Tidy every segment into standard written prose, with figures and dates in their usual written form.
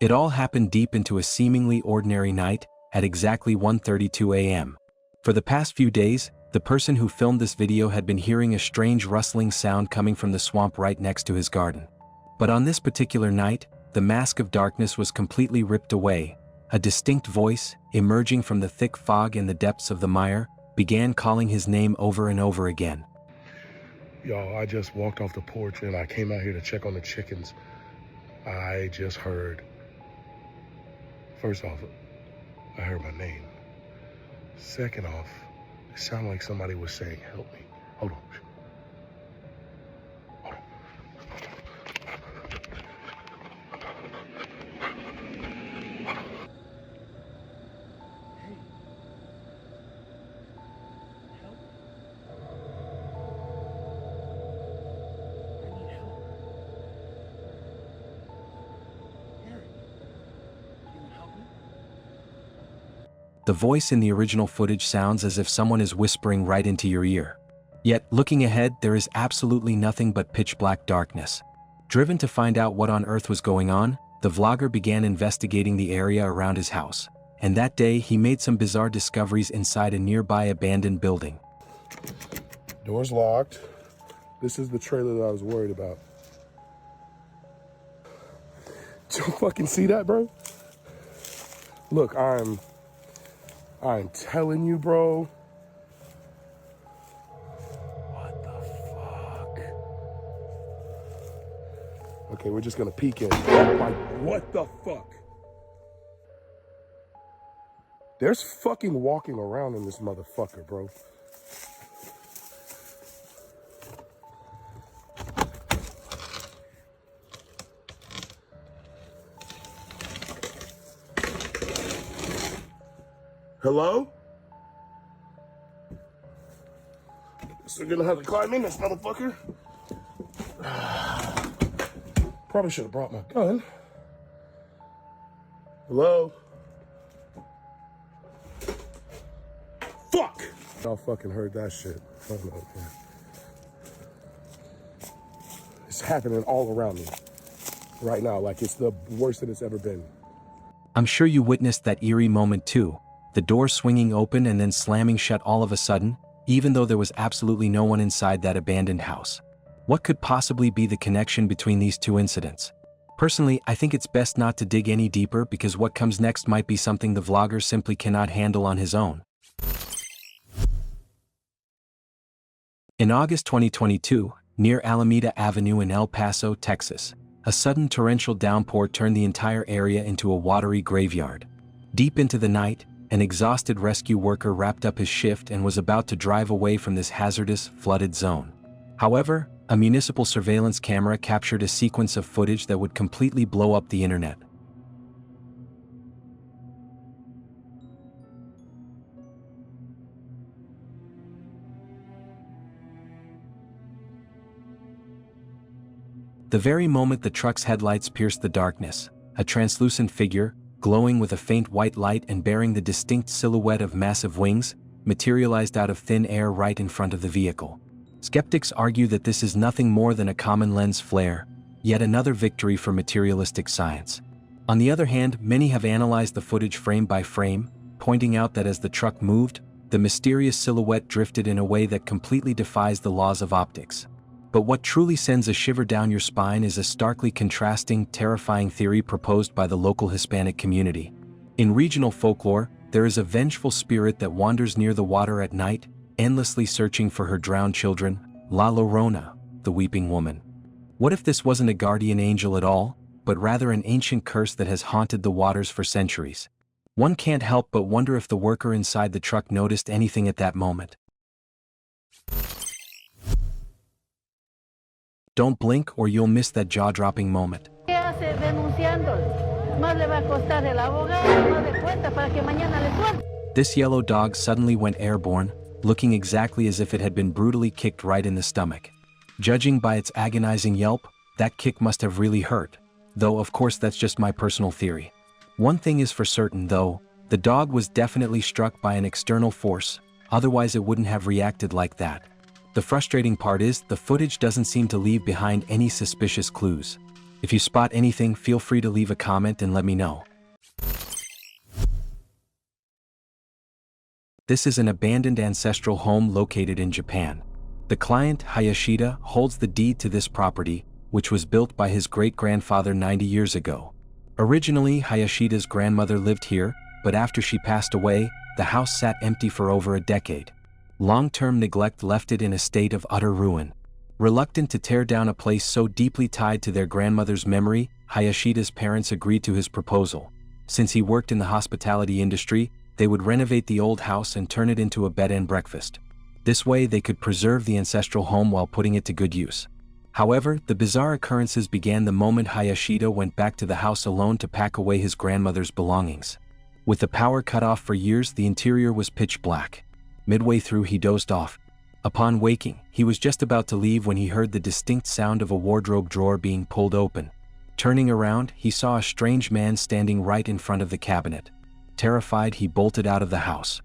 It all happened deep into a seemingly ordinary night, at exactly 1:32 a.m. For the past few days, the person who filmed this video had been hearing a strange rustling sound coming from the swamp right next to his garden. But on this particular night, the mask of darkness was completely ripped away. A distinct voice, emerging from the thick fog in the depths of the mire, began calling his name over and over again. Y'all, I just walked off the porch and I came out here to check on the chickens. I just heard, first off, I heard my name. Second off, it sounded like somebody was saying, help me. Hold on. Hold on. Hey. Help. I need help. Aaron, can you help me? The voice in the original footage sounds as if someone is whispering right into your ear. Yet, looking ahead, there is absolutely nothing but pitch-black darkness. Driven to find out what on earth was going on, the vlogger began investigating the area around his house. And that day, he made some bizarre discoveries inside a nearby abandoned building. Door's locked. This is the trailer that I was worried about. Do you fucking see that, bro? Look, I'm telling you, bro. What the fuck? Okay, we're just gonna peek in. Like, what the fuck? There's fucking walking around in this motherfucker, bro. Hello? So we're gonna have to climb in this motherfucker. Probably should have brought my gun. Hello? Fuck! Y'all fucking heard that shit. Hold on, man. It's happening all around me right now, like it's the worst that it's ever been. I'm sure you witnessed that eerie moment too. The door swinging open and then slamming shut all of a sudden, even though there was absolutely no one inside that abandoned house. What could possibly be the connection between these two incidents? Personally, I think it's best not to dig any deeper because what comes next might be something the vlogger simply cannot handle on his own. In August 2022, near Alameda Avenue in El Paso, Texas, a sudden torrential downpour turned the entire area into a watery graveyard. Deep into the night, an exhausted rescue worker wrapped up his shift and was about to drive away from this hazardous, flooded zone. However, a municipal surveillance camera captured a sequence of footage that would completely blow up the internet. The very moment the truck's headlights pierced the darkness, a translucent figure, glowing with a faint white light and bearing the distinct silhouette of massive wings, materialized out of thin air right in front of the vehicle. Skeptics argue that this is nothing more than a common lens flare, yet another victory for materialistic science. On the other hand, many have analyzed the footage frame by frame, pointing out that as the truck moved, the mysterious silhouette drifted in a way that completely defies the laws of optics. But what truly sends a shiver down your spine is a starkly contrasting, terrifying theory proposed by the local Hispanic community. In regional folklore, there is a vengeful spirit that wanders near the water at night, endlessly searching for her drowned children, La Llorona, the weeping woman. What if this wasn't a guardian angel at all, but rather an ancient curse that has haunted the waters for centuries? One can't help but wonder if the worker inside the truck noticed anything at that moment. Don't blink or you'll miss that jaw-dropping moment. This yellow dog suddenly went airborne, looking exactly as if it had been brutally kicked right in the stomach. Judging by its agonizing yelp, that kick must have really hurt, though of course that's just my personal theory. One thing is for certain though, the dog was definitely struck by an external force, otherwise it wouldn't have reacted like that. The frustrating part is, the footage doesn't seem to leave behind any suspicious clues. If you spot anything, feel free to leave a comment and let me know. This is an abandoned ancestral home located in Japan. The client, Hayashida, holds the deed to this property, which was built by his great-grandfather 90 years ago. Originally, Hayashida's grandmother lived here, but after she passed away, the house sat empty for over a decade. Long-term neglect left it in a state of utter ruin. Reluctant to tear down a place so deeply tied to their grandmother's memory, Hayashida's parents agreed to his proposal. Since he worked in the hospitality industry, they would renovate the old house and turn it into a bed and breakfast. This way they could preserve the ancestral home while putting it to good use. However, the bizarre occurrences began the moment Hayashida went back to the house alone to pack away his grandmother's belongings. With the power cut off for years, the interior was pitch black. Midway through, he dozed off. Upon waking, he was just about to leave when he heard the distinct sound of a wardrobe drawer being pulled open. Turning around, he saw a strange man standing right in front of the cabinet. Terrified, he bolted out of the house.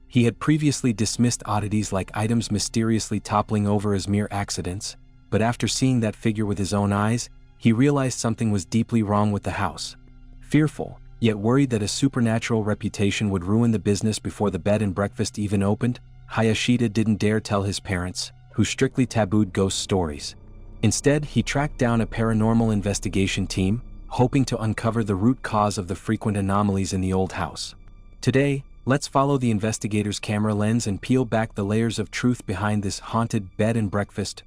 He had previously dismissed oddities like items mysteriously toppling over as mere accidents, but after seeing that figure with his own eyes, he realized something was deeply wrong with the house. Fearful, yet worried that a supernatural reputation would ruin the business before the bed and breakfast even opened, Hayashida didn't dare tell his parents, who strictly tabooed ghost stories. Instead, he tracked down a paranormal investigation team, hoping to uncover the root cause of the frequent anomalies in the old house. Today, let's follow the investigator's camera lens and peel back the layers of truth behind this haunted bed and breakfast.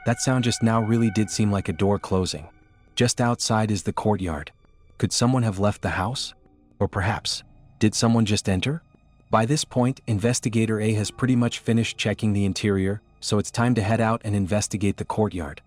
That sound just now really did seem like a door closing. Just outside is the courtyard. Could someone have left the house? Or perhaps, did someone just enter? By this point, Investigator A has pretty much finished checking the interior, so it's time to head out and investigate the courtyard.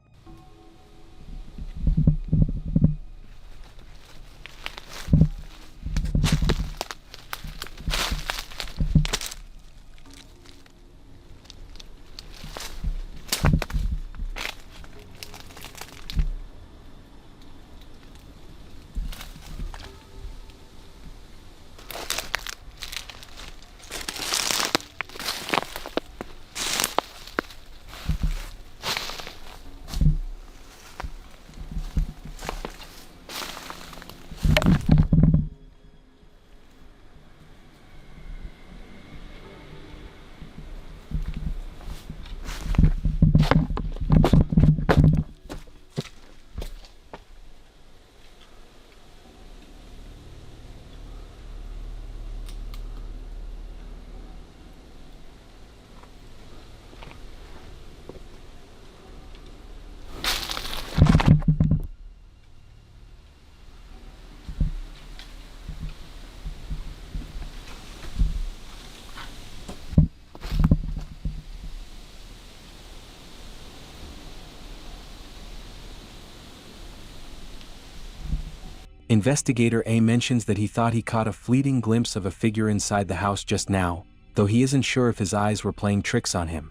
Investigator A mentions that he thought he caught a fleeting glimpse of a figure inside the house just now, though he isn't sure if his eyes were playing tricks on him.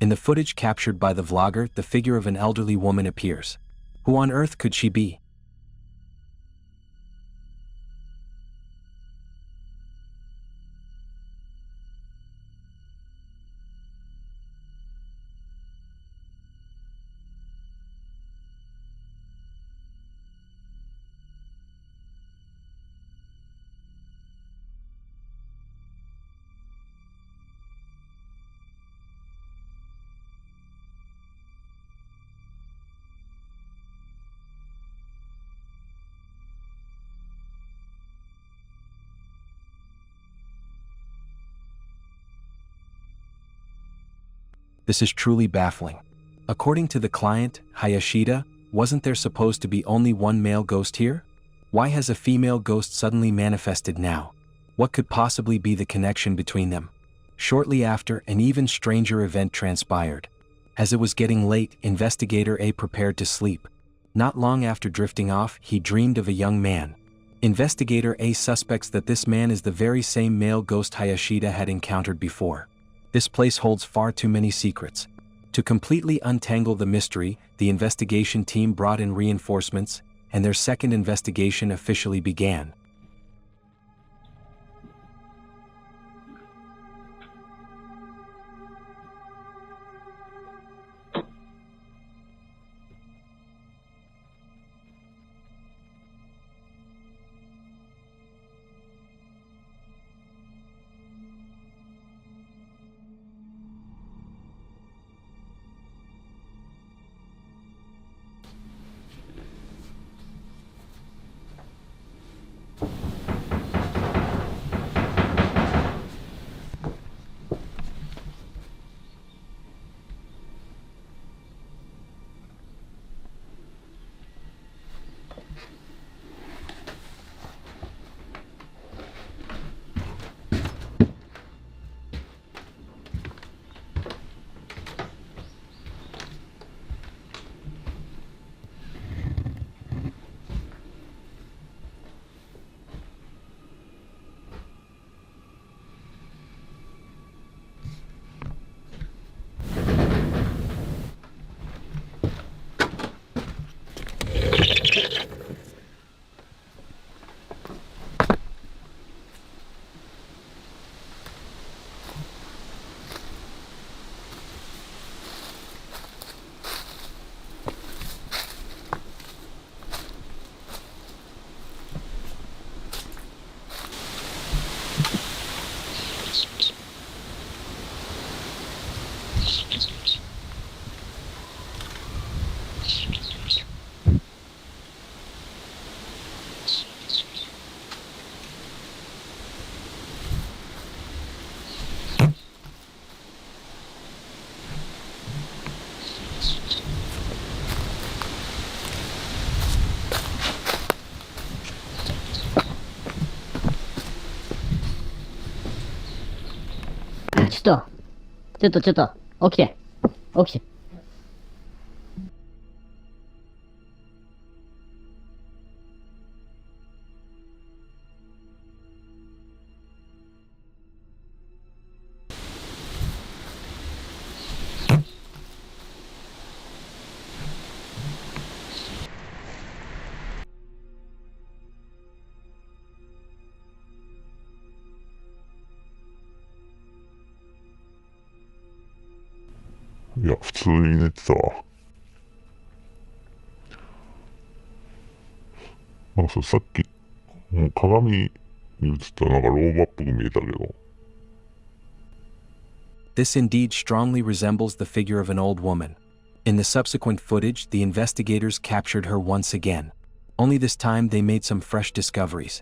In the footage captured by the vlogger, the figure of an elderly woman appears. Who on earth could she be? This is truly baffling. According to the client, Hayashida, wasn't there supposed to be only one male ghost here? Why has a female ghost suddenly manifested now? What could possibly be the connection between them? Shortly after, an even stranger event transpired. As it was getting late, Investigator A prepared to sleep. Not long after drifting off, he dreamed of a young man. Investigator A suspects that this man is the very same male ghost Hayashida had encountered before. This place holds far too many secrets. To completely untangle the mystery, the investigation team brought in reinforcements, and their second investigation officially began. ちょっと、起きて。起きて。いや、普通に寝てたわ。なんかさっき、鏡に映ったなんか老婆っぽく見えたけど。This indeed strongly resembles the figure of an old woman. In the subsequent footage, the investigators captured her once again. Only this time they made some fresh discoveries.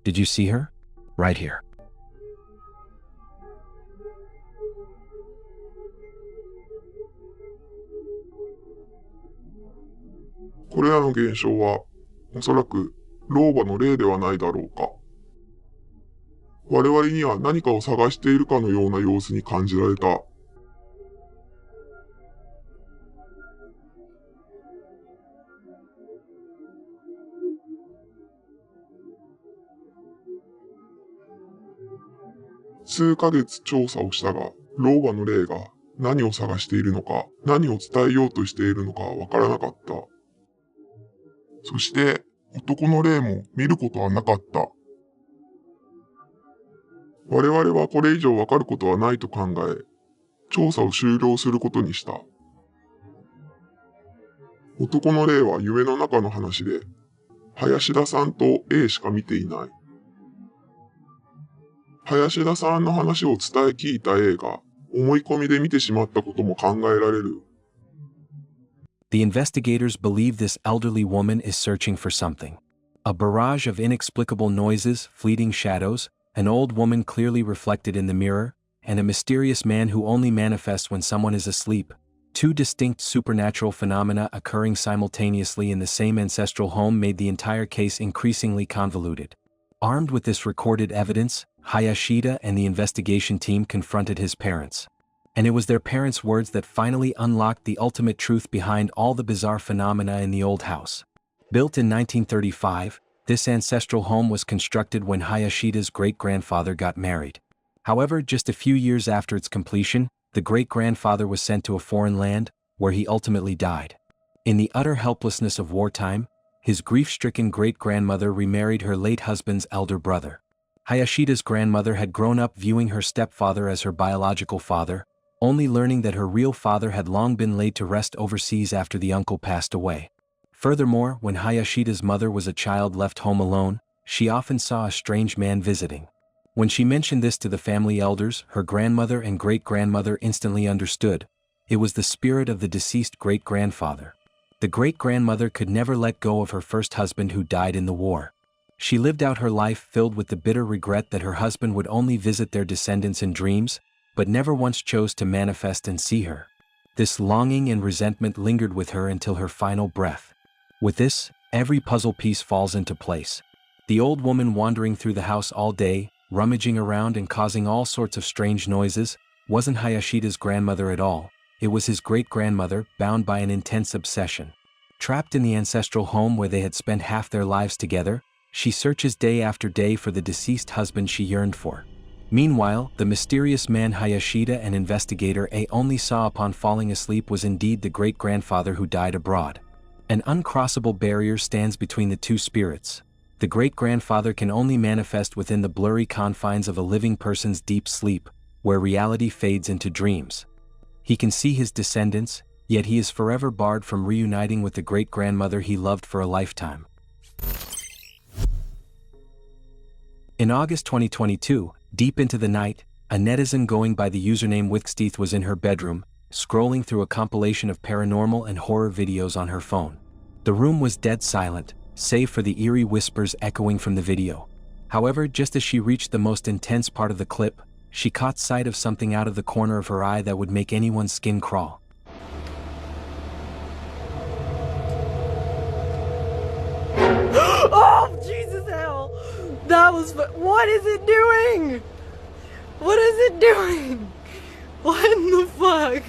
Did you see her? Right here. これらの現象は、おそらく老婆の霊ではないだろうか。我々には何かを探しているかのような様子に感じられた。数ヶ月調査をしたが、老婆の霊が何を探しているのか、何を伝えようとしているのかわからなかった。そして、男の霊も見ることはなかった。我々はこれ以上わかることはないと考え、調査を終了することにした。男の霊は夢の中の話で、林田さんと A しか見ていない。林田さんの話を伝え聞いた A が思い込みで見てしまったことも考えられる。The investigators believe this elderly woman is searching for something. A barrage of inexplicable noises, fleeting shadows, an old woman clearly reflected in the mirror, and a mysterious man who only manifests when someone is asleep. Two distinct supernatural phenomena occurring simultaneously in the same ancestral home made the entire case increasingly convoluted. Armed with this recorded evidence, Hayashida and the investigation team confronted his parents. And it was their parents' words that finally unlocked the ultimate truth behind all the bizarre phenomena in the old house. Built in 1935, this ancestral home was constructed when Hayashida's great-grandfather got married. However, just a few years after its completion, the great-grandfather was sent to a foreign land, where he ultimately died. In the utter helplessness of wartime, his grief-stricken great-grandmother remarried her late husband's elder brother. Hayashida's grandmother had grown up viewing her stepfather as her biological father, only learning that her real father had long been laid to rest overseas after the uncle passed away. Furthermore, when Hayashida's mother was a child left home alone, she often saw a strange man visiting. When she mentioned this to the family elders, her grandmother and great-grandmother instantly understood. It was the spirit of the deceased great-grandfather. The great-grandmother could never let go of her first husband who died in the war. She lived out her life filled with the bitter regret that her husband would only visit their descendants in dreams, but never once chose to manifest and see her. This longing and resentment lingered with her until her final breath. With this, every puzzle piece falls into place. The old woman wandering through the house all day, rummaging around and causing all sorts of strange noises, wasn't Hayashida's grandmother at all. It was his great-grandmother, bound by an intense obsession. Trapped in the ancestral home where they had spent half their lives together, she searches day after day for the deceased husband she yearned for. Meanwhile, the mysterious man Hayashida and investigator A only saw upon falling asleep was indeed the great-grandfather who died abroad. An uncrossable barrier stands between the two spirits. The great-grandfather can only manifest within the blurry confines of a living person's deep sleep, where reality fades into dreams. He can see his descendants, yet he is forever barred from reuniting with the great-grandmother he loved for a lifetime. In August 2022, deep into the night, a netizen going by the username Wixteeth was in her bedroom, scrolling through a compilation of paranormal and horror videos on her phone. The room was dead silent, save for the eerie whispers echoing from the video. However, just as she reached the most intense part of the clip, she caught sight of something out of the corner of her eye that would make anyone's skin crawl. Oh, Jesus hell! That was... What is it doing? What is it doing? What in the fuck?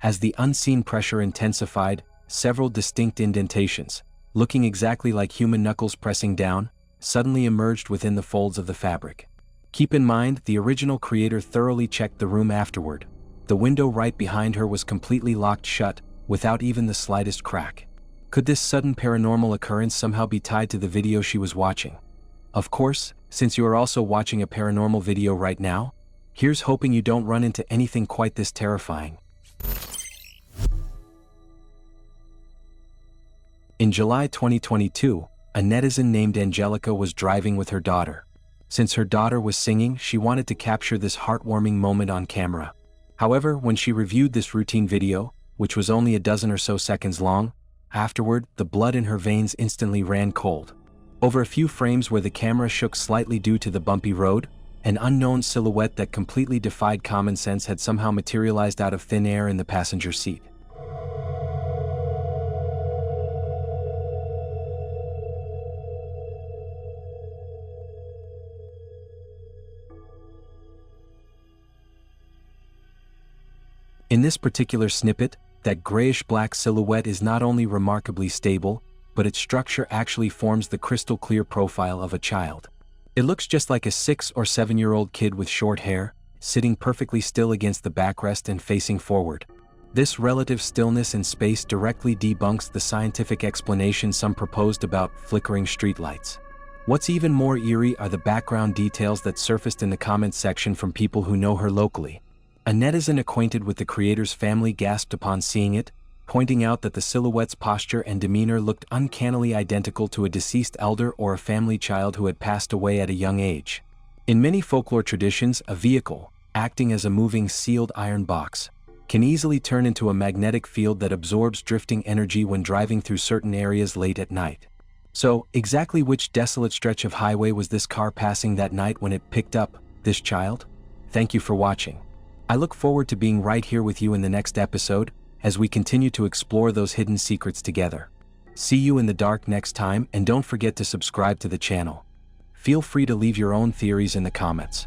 As the unseen pressure intensified, several distinct indentations, looking exactly like human knuckles pressing down, suddenly emerged within the folds of the fabric. Keep in mind, the original creator thoroughly checked the room afterward. The window right behind her was completely locked shut, without even the slightest crack. Could this sudden paranormal occurrence somehow be tied to the video she was watching? Of course, since you are also watching a paranormal video right now, here's hoping you don't run into anything quite this terrifying. In July 2022, a netizen named Angelica was driving with her daughter. Since her daughter was singing, she wanted to capture this heartwarming moment on camera. However, when she reviewed this routine video, which was only a dozen or so seconds long, afterward, the blood in her veins instantly ran cold. Over a few frames where the camera shook slightly due to the bumpy road, an unknown silhouette that completely defied common sense had somehow materialized out of thin air in the passenger seat. In this particular snippet, that grayish-black silhouette is not only remarkably stable, but its structure actually forms the crystal-clear profile of a child. It looks just like a 6 or 7-year-old kid with short hair, sitting perfectly still against the backrest and facing forward. This relative stillness in space directly debunks the scientific explanation some proposed about flickering streetlights. What's even more eerie are the background details that surfaced in the comments section from people who know her locally. A netizen acquainted with the creator's family gasped upon seeing it, pointing out that the silhouette's posture and demeanor looked uncannily identical to a deceased elder or a family child who had passed away at a young age. In many folklore traditions, a vehicle, acting as a moving sealed iron box, can easily turn into a magnetic field that absorbs drifting energy when driving through certain areas late at night. So, exactly which desolate stretch of highway was this car passing that night when it picked up this child? Thank you for watching. I look forward to being right here with you in the next episode, as we continue to explore those hidden secrets together. See you in the dark next time, and don't forget to subscribe to the channel. Feel free to leave your own theories in the comments.